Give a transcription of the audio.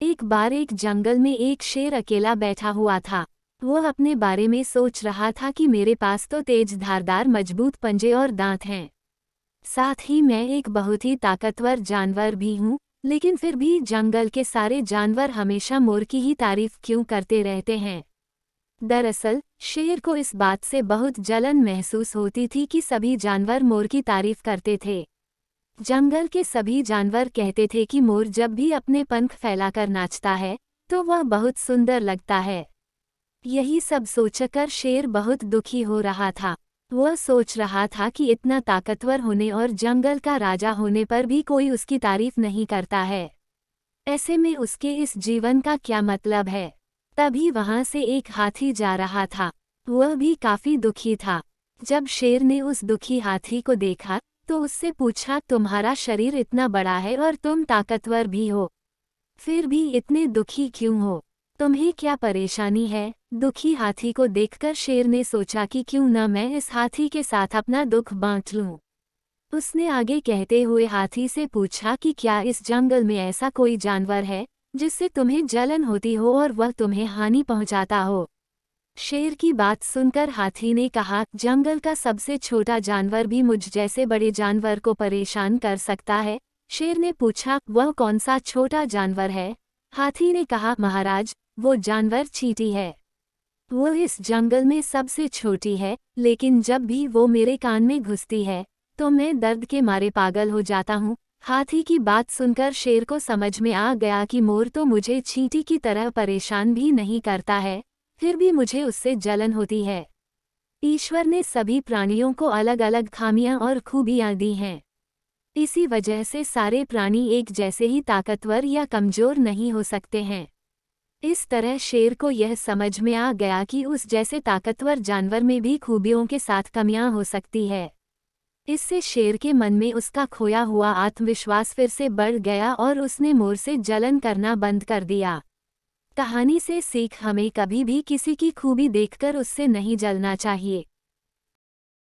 एक बार एक जंगल में एक शेर अकेला बैठा हुआ था। वो अपने बारे में सोच रहा था कि मेरे पास तो तेज धारदार मजबूत पंजे और दांत हैं। साथ ही मैं एक बहुत ही ताकतवर जानवर भी हूँ, लेकिन फिर भी जंगल के सारे जानवर हमेशा मोर की ही तारीफ क्यों करते रहते हैं। दरअसल शेर को इस बात से बहुत जलन महसूस होती थी कि सभी जानवर मोर की तारीफ करते थे। जंगल के सभी जानवर कहते थे कि मोर जब भी अपने पंख फैलाकर नाचता है तो वह बहुत सुंदर लगता है। यही सब सोचकर शेर बहुत दुखी हो रहा था। वह सोच रहा था कि इतना ताकतवर होने और जंगल का राजा होने पर भी कोई उसकी तारीफ नहीं करता है। ऐसे में उसके इस जीवन का क्या मतलब है। तभी वहां से एक हाथी जा रहा था। वह भी काफी दुखी था। जब शेर ने उस दुखी हाथी को देखा तो उससे पूछा, तुम्हारा शरीर इतना बड़ा है और तुम ताकतवर भी हो, फिर भी इतने दुखी क्यों हो? तुम्हें क्या परेशानी है? दुखी हाथी को देखकर शेर ने सोचा कि क्यों न मैं इस हाथी के साथ अपना दुख बांट लूं। उसने आगे कहते हुए हाथी से पूछा कि क्या इस जंगल में ऐसा कोई जानवर है जिससे तुम्हें जलन होती हो और वह तुम्हें हानि पहुंचाता हो? शेर की बात सुनकर हाथी ने कहा, जंगल का सबसे छोटा जानवर भी मुझ जैसे बड़े जानवर को परेशान कर सकता है। शेर ने पूछा, वह कौन सा छोटा जानवर है? हाथी ने कहा, महाराज, वो जानवर चींटी है। वो इस जंगल में सबसे छोटी है, लेकिन जब भी वो मेरे कान में घुसती है तो मैं दर्द के मारे पागल हो जाता हूँ। हाथी की बात सुनकर शेर को समझ में आ गया कि मोर तो मुझे चींटी की तरह परेशान भी नहीं करता है, फिर भी मुझे उससे जलन होती है। ईश्वर ने सभी प्राणियों को अलग अलग खामियां और खूबियां दी हैं। इसी वजह से सारे प्राणी एक जैसे ही ताकतवर या कमजोर नहीं हो सकते हैं। इस तरह शेर को यह समझ में आ गया कि उस जैसे ताकतवर जानवर में भी खूबियों के साथ कमियां हो सकती है। इससे शेर के मन में उसका खोया हुआ आत्मविश्वास फिर से बढ़ गया और उसने मोर से जलन करना बंद कर दिया। कहानी से सीख, हमें कभी भी किसी की खूबी देखकर उससे नहीं जलना चाहिए।